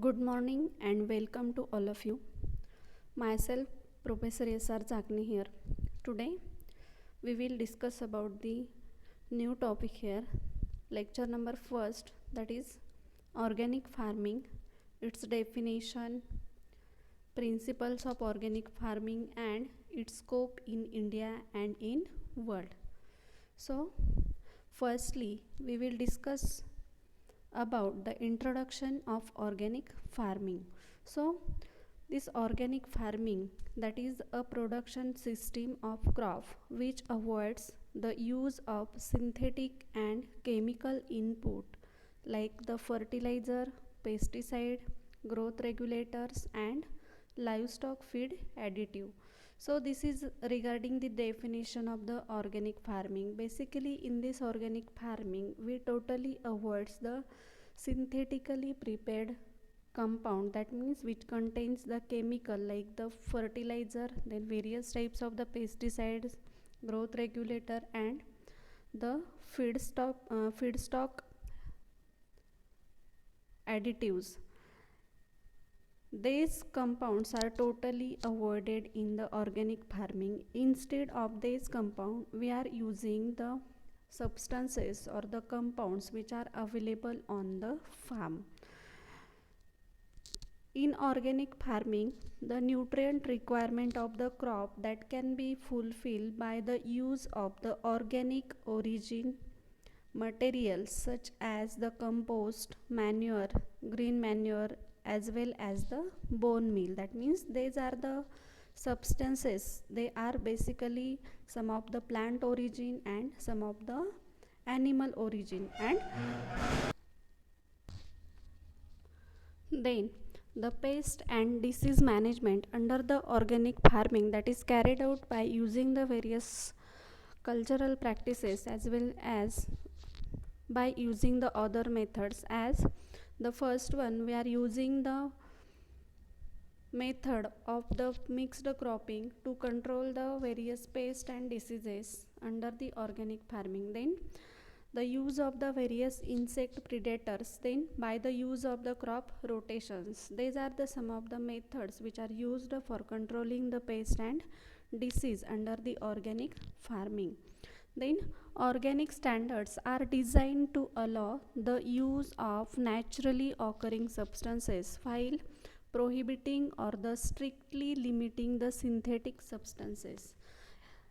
Good morning and welcome to all of you. Myself, Professor S.R. Zakni here. Today, we will discuss about the new topic here, lecture number first, that is organic farming, its definition, principles of organic farming and its scope in India and in world. So, firstly, we will discuss about the introduction of organic farming. So this organic farming, that is a production system of crop which avoids the use of synthetic and chemical input like the fertilizer, pesticide, growth regulators and livestock feed additive. So this is regarding the definition of the organic farming. Basically in this organic farming we totally avoids the synthetically prepared compound, that means which contains the chemical like the fertilizer, then various types of the pesticides, growth regulator and the feedstock additives. These compounds are totally avoided in the organic farming. Instead of this compound, we are using the substances or the compounds which are available on the farm. In organic farming, the nutrient requirement of the crop that can be fulfilled by the use of the organic origin materials such as the compost, manure, green manure as well as the bone meal. That means these are the substances. They are basically some of the plant origin and some of the animal origin. And then the pest and disease management under the organic farming, that is carried out by using the various cultural practices as well as by using the other methods. As the first one, we are using the method of the mixed cropping to control the various pests and diseases under the organic farming. Then the use of the various insect predators, then by the use of the crop rotations. These are the some of the methods which are used for controlling the pest and disease under the organic farming. Then organic standards are designed to allow the use of naturally occurring substances while prohibiting or the strictly limiting the synthetic substances.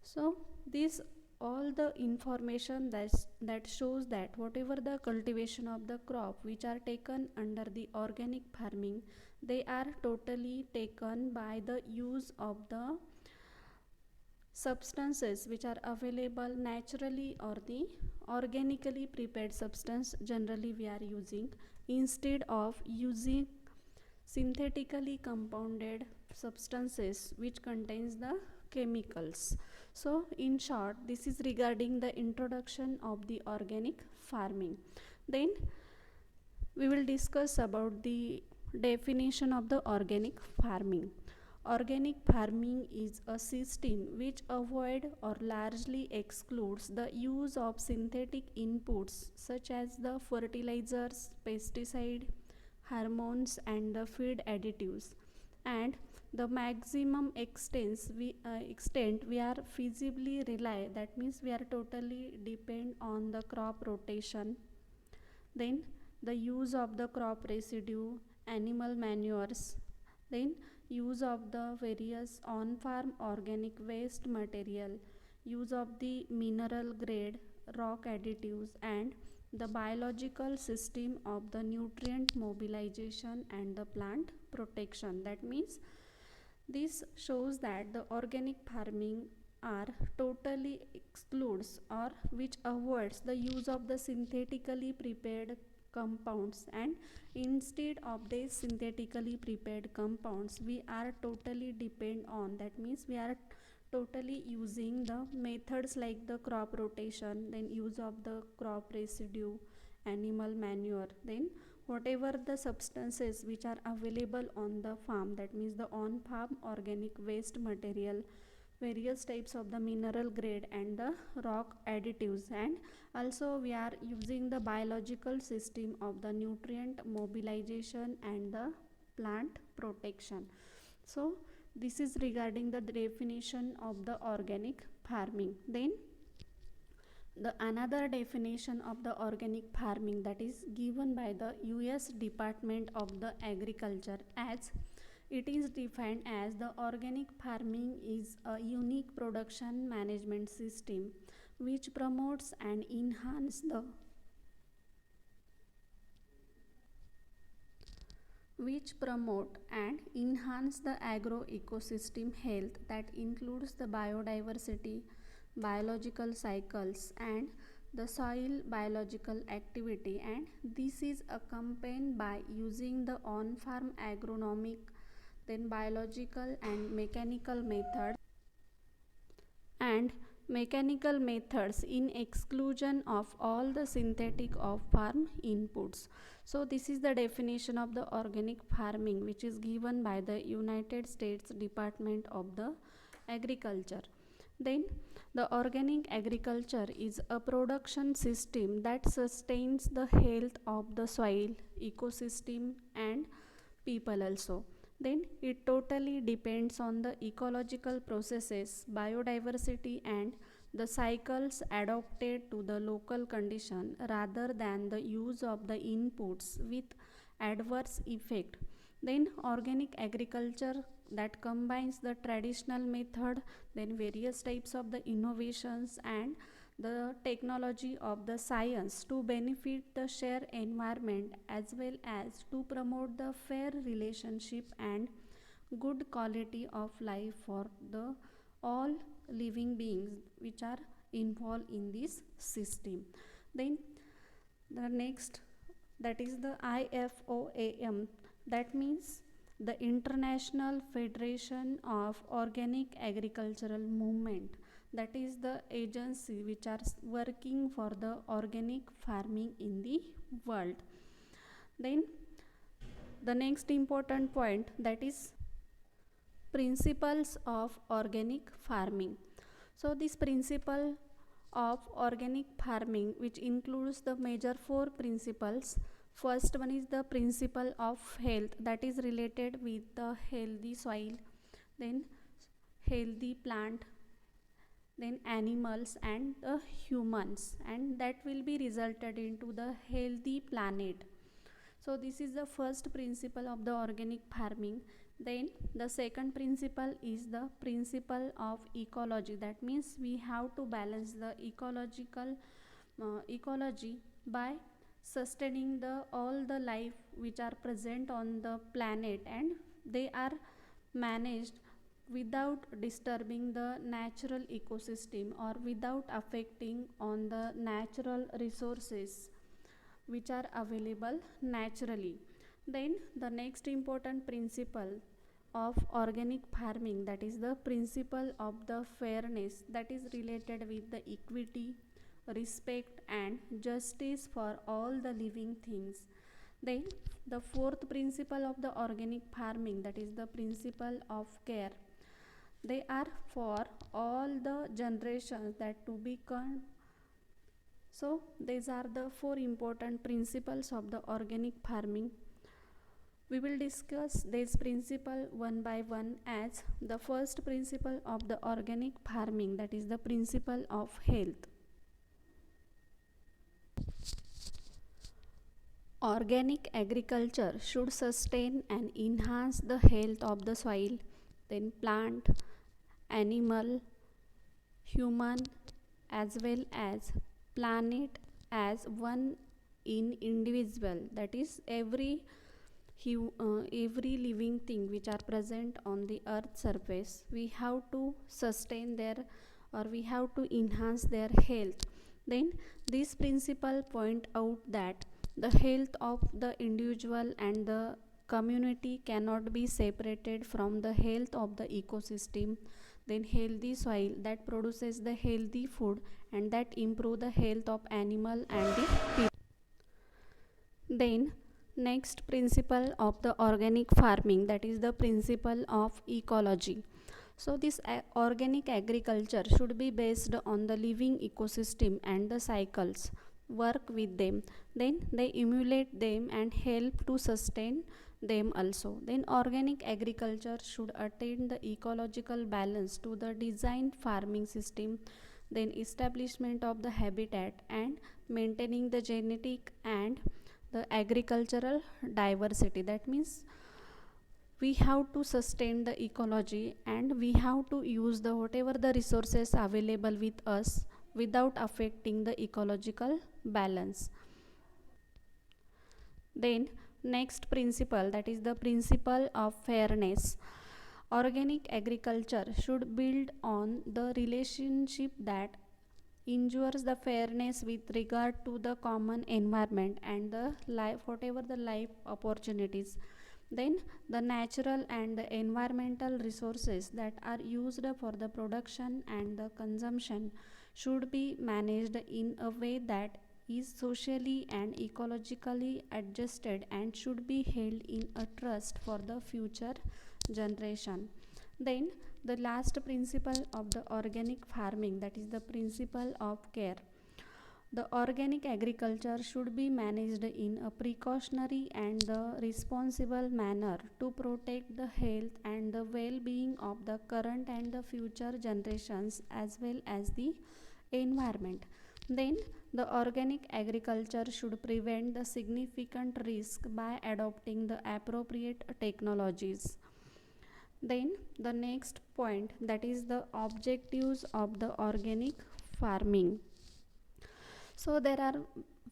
So this all the information that shows that whatever the cultivation of the crop which are taken under the organic farming, they are totally taken by the use of the substances which are available naturally or the organically prepared substance generally we are using, instead of using synthetically compounded substances which contains the chemicals. So in short, this is regarding the introduction of the organic farming. Then we will discuss about the definition of the organic farming. Organic farming is a system which avoids or largely excludes the use of synthetic inputs such as the fertilizers, pesticide, hormones and the feed additives, and the maximum extent we are feasibly rely, that means we are totally depend on the crop rotation, then the use of the crop residue, animal manures, then use of the various on farm organic waste material, use of the mineral grade rock additives and the biological system of the nutrient mobilization and the plant protection. That means this shows that the organic farming are totally excludes or which avoids the use of the synthetically prepared compounds, and instead of these synthetically prepared compounds we are totally depend on, that means we are totally using the methods like the crop rotation, then use of the crop residue, animal manure, then whatever the substances which are available on the farm, that means the on farm organic waste material, various types of the mineral grade and the rock additives, and also we are using the biological system of the nutrient mobilization and the plant protection. So this is regarding the definition of the organic farming. Then the another definition of the organic farming that is given by the US Department of the Agriculture, as it is defined as the organic farming is a unique production management system which promotes and enhance the agroecosystem health that includes the biodiversity, biological cycles, and the soil biological activity, and this is accompanied by using the on-farm agronomic, then biological and mechanical methods in exclusion of all the synthetic of farm inputs. So this is the definition of the organic farming which is given by the United States Department of the Agriculture. Then the organic agriculture is a production system that sustains the health of the soil, ecosystem, and people also. Then it totally depends on the ecological processes, biodiversity, and the cycles adapted to the local condition rather than the use of the inputs with adverse effect. Then organic agriculture that combines the traditional method, then various types of the innovations and the technology of the science to benefit the shared environment as well as to promote the fair relationship and good quality of life for the all living beings which are involved in this system. Then the next, that is the IFOAM, that means the International Federation of Organic Agricultural Movement, that is the agency which are working for the organic farming in the world. Then the next important point, that is principles of organic farming. So this principle of organic farming which includes the major four principles. First one is the principle of health, that is related with the healthy soil, then healthy plant, then animals and the humans, and that will be resulted into the healthy planet. So this is the first principle of the organic farming. Then the second principle is the principle of ecology, that means we have to balance the ecology by sustaining the all the life which are present on the planet, and they are managed without disturbing the natural ecosystem or without affecting on the natural resources which are available naturally. Then the next important principle of organic farming, that is the principle of the fairness, that is related with the equity, respect, and justice for all the living things. Then the fourth principle of the organic farming, that is the principle of care. They are for all the generations that to become. So these are the four important principles of the organic farming. We will discuss this principle one by one, as the first principle of the organic farming, that is the principle of health. Organic agriculture should sustain and enhance the health of the soil, then plant, animal, human, as well as planet as one in individual, that is every living thing which are present on the earth surface, we have to sustain their, or we have to enhance their health. Then this principle point out that the health of the individual and the community cannot be separated from the health of the ecosystem. Then healthy soil that produces the healthy food and that improve the health of animal and the people. Then next principle of the organic farming, that is the principle of ecology. So this organic agriculture should be based on the living ecosystem and the cycles, work with them, then they emulate them and help to sustain them also. Then organic agriculture should attain the ecological balance to the designed farming system, then establishment of the habitat and maintaining the genetic and the agricultural diversity. That means we have to sustain the ecology and we have to use the whatever the resources available with us without affecting the ecological balance. Then next principle, that is the principle of fairness. Organic agriculture should build on the relationship that ensures the fairness with regard to the common environment and the life, whatever the life opportunities. Then the natural and the environmental resources that are used for the production and the consumption should be managed in a way that is socially and ecologically adjusted and should be held in a trust for the future generation. Then the last principle of the organic farming, that is the principle of care. The organic agriculture should be managed in a precautionary and the responsible manner to protect the health and the well-being of the current and the future generations as well as the environment. Then the organic agriculture should prevent the significant risk by adopting the appropriate technologies. Then the next point, that is the objectives of the organic farming. So there are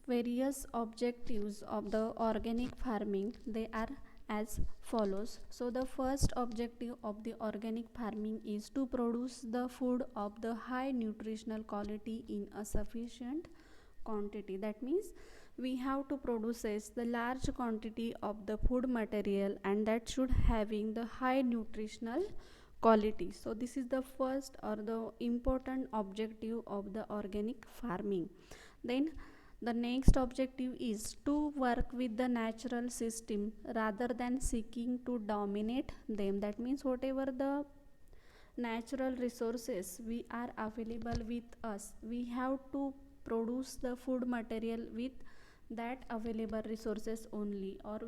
various objectives of the organic farming. They are as follows. So the first objective of the organic farming is to produce the food of the high nutritional quality in a sufficient quantity. That means we have to produce the large quantity of the food material and that should having the high nutritional quality. So this is the first or the important objective of the organic farming. Then the next objective is to work with the natural system rather than seeking to dominate them. That means whatever the natural resources we are available with us, we have to produce the food material with that available resources only, or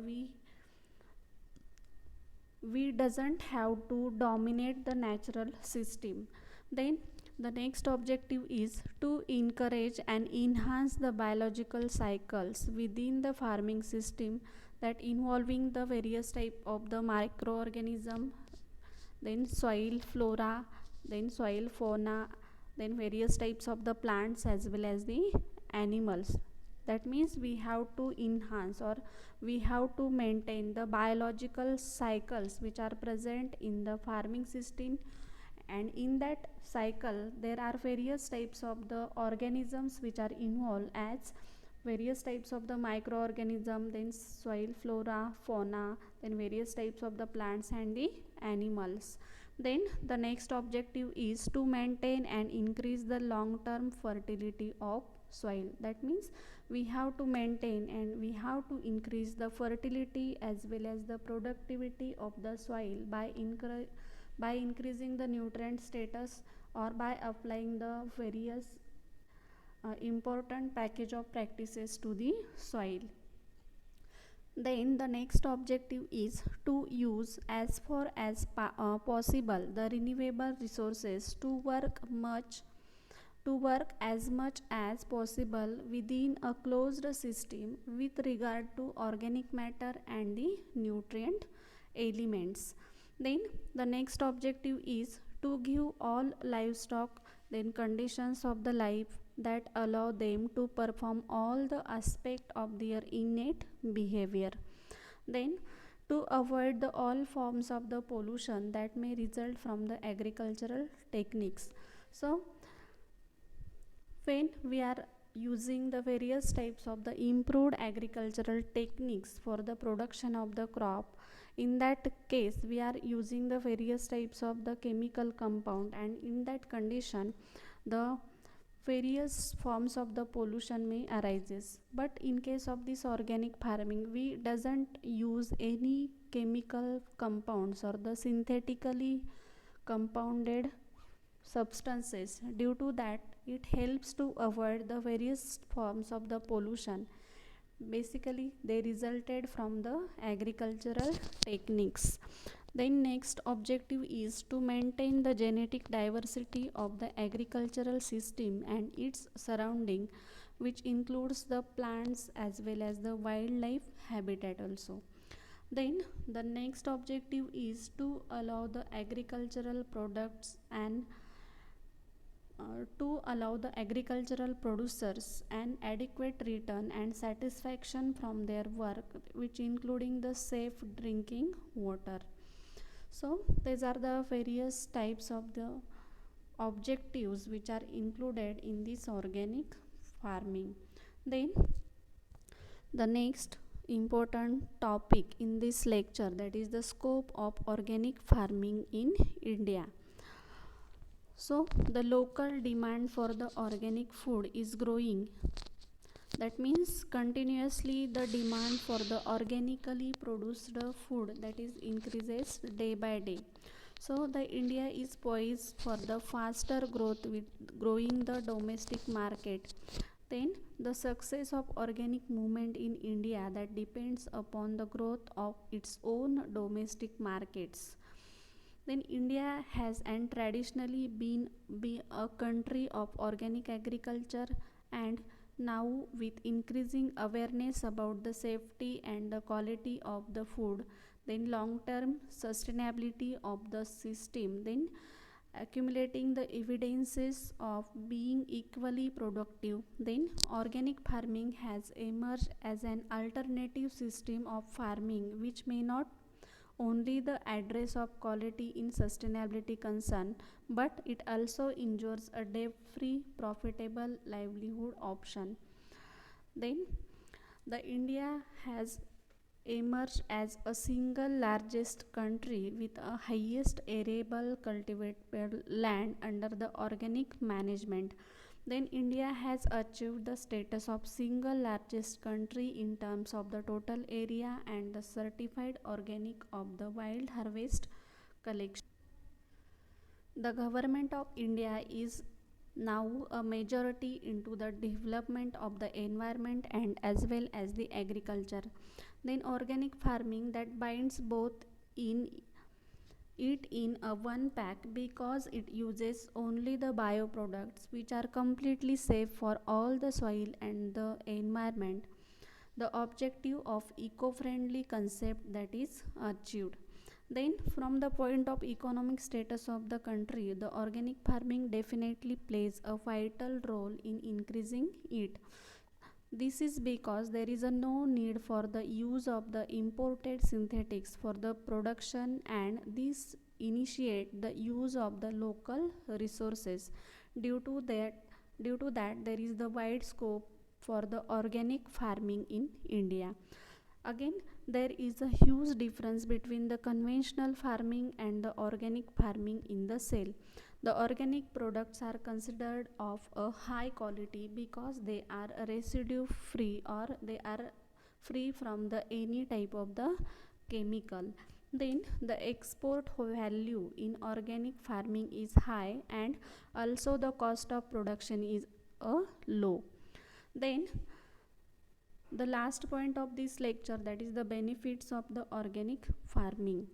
we doesn't have to dominate the natural system. Then the next objective is to encourage and enhance the biological cycles within the farming system, that involving the various type of the microorganism, then soil flora, then soil fauna, then various types of the plants as well as the animals. That means we have to enhance or we have to maintain the biological cycles which are present in the farming system, and in that cycle there are various types of the organisms which are involved as various types of the microorganism, then soil flora fauna, then various types of the plants and the animals. Then the next objective is to maintain and increase the long term fertility of soil. That means we have to maintain and we have to increase the fertility as well as the productivity of the soil by increasing the nutrient status or by applying the various important package of practices to the soil. Then the next objective is to use as far as possible the renewable resources to work as much as possible within a closed system with regard to organic matter and the nutrient elements. Then the next objective is to give all livestock then conditions of the life that allow them to perform all the aspect of their innate behavior. Then to avoid the all forms of the pollution that may result from the agricultural techniques. So when we are using the various types of the improved agricultural techniques for the production of the crop, in that case we are using the various types of the chemical compound, and in that condition the various forms of the pollution may arises. But in case of this organic farming, we doesn't use any chemical compounds or the synthetically compounded substances. Due to that, it helps to avoid the various forms of the pollution. Basically, they resulted from the agricultural techniques. Then next objective is to maintain the genetic diversity of the agricultural system and its surrounding, which includes the plants as well as the wildlife habitat also. Then the next objective is to allow the agricultural products and to allow the agricultural producers an adequate return and satisfaction from their work, which including the safe drinking water. So these are the various types of the objectives which are included in this organic farming. Then the next important topic in this lecture, that is the scope of organic farming in India. So the local demand for the organic food is growing. That means continuously the demand for the organically produced food, that is increases day by day. So the India is poised for the faster growth with growing the domestic market. Then the success of organic movement in India that depends upon the growth of its own domestic markets. Then India has and traditionally be a country of organic agriculture, and now with increasing awareness about the safety and the quality of the food, then long term sustainability of the system, then accumulating the evidences of being equally productive, then organic farming has emerged as an alternative system of farming which may not only the address of quality in sustainability concern, but it also ensures a debt free profitable livelihood option. Then the India has emerged as a single largest country with a highest arable cultivated land under the organic management. Then India has achieved the status of single largest country in terms of the total area and the certified organic of the wild harvest collection. The government of India is now a majority into the development of the environment and as well as the agriculture. Then organic farming that binds both in it in a one pack because it uses only the bioproducts which are completely safe for all the soil and the environment. The objective of eco-friendly concept that is achieved. Then from the point of economic status of the country, the organic farming definitely plays a vital role in increasing it. This is because there is a no need for the use of the imported synthetics for the production, and this initiate the use of the local resources. Due to that, there is the wide scope for the organic farming in India. Again, there is a huge difference between the conventional farming and the organic farming in the sale. The organic products are considered of a high quality because they are residue free or they are free from the any type of the chemical. Then the export value in organic farming is high, and also the cost of production is low. Then the last point of this lecture, that is the benefits of the organic farming.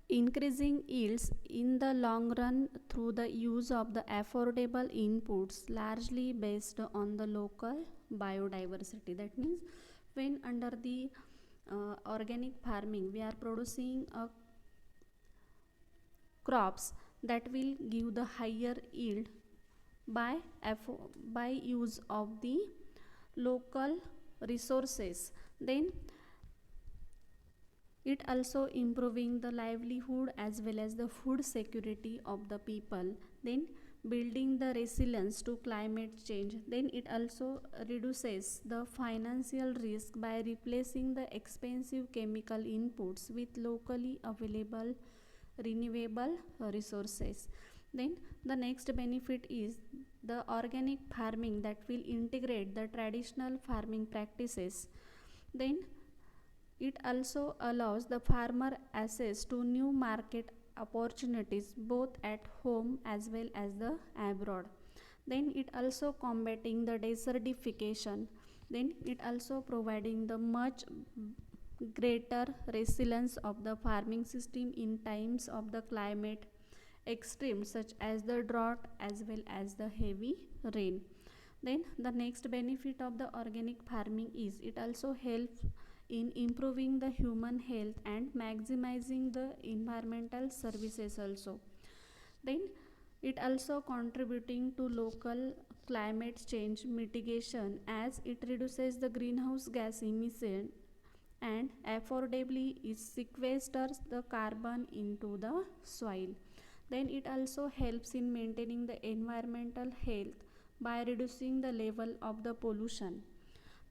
Increasing yields in the long run through the use of the affordable inputs largely based on the local biodiversity. That means when under the organic farming we are producing crops that will give the higher yield by by use of the local resources. Then it also improving the livelihood as well as the food security of the people. Then building the resilience to climate change. Then it also reduces the financial risk by replacing the expensive chemical inputs with locally available renewable resources. Then the next benefit is the organic farming that will integrate the traditional farming practices. Then It also allows the farmer access to new market opportunities both at home as well as the abroad. Then it also combating the desertification. Then it also providing the much greater resilience of the farming system in times of the climate extremes such as the drought as well as the heavy rain. Then the next benefit of the organic farming is it also helps in improving the human health and maximizing the environmental services also. Then it also contributing to local climate change mitigation as it reduces the greenhouse gas emission and affordably it sequesters the carbon into the soil. Then it also helps in maintaining the environmental health by reducing the level of the pollution.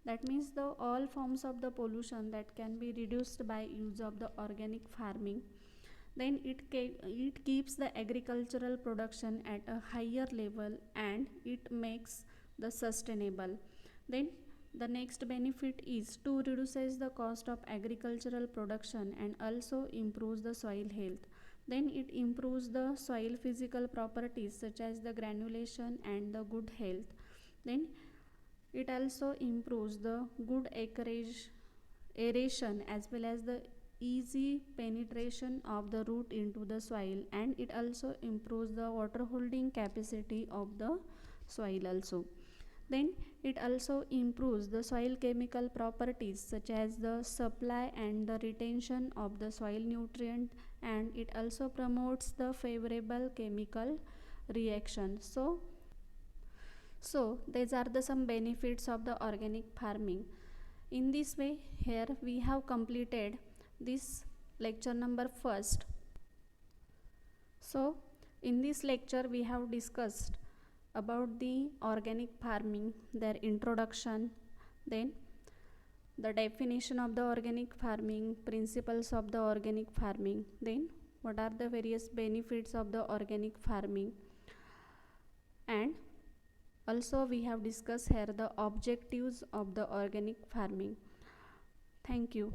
That means the all forms of the pollution that can be reduced by use of the organic farming. Then it keeps the agricultural production at a higher level and it makes the sustainable. Then the next benefit is to reduces the cost of agricultural production and also improves the soil health. Then it improves the soil physical properties such as the granulation and the good health. Then it also improves the good acreage aeration as well as the easy penetration of the root into the soil, and it also improves the water holding capacity of the soil also. Then it also improves the soil chemical properties such as the supply and the retention of the soil nutrient, and it also promotes the favorable chemical reaction. So these are the some benefits of the organic farming. In this way, here we have completed this lecture number first. So in this lecture we have discussed about the organic farming, their introduction, then the definition of the organic farming, principles of the organic farming, then what are the various benefits of the organic farming, and also we have discussed here the objectives of the organic farming. Thank you.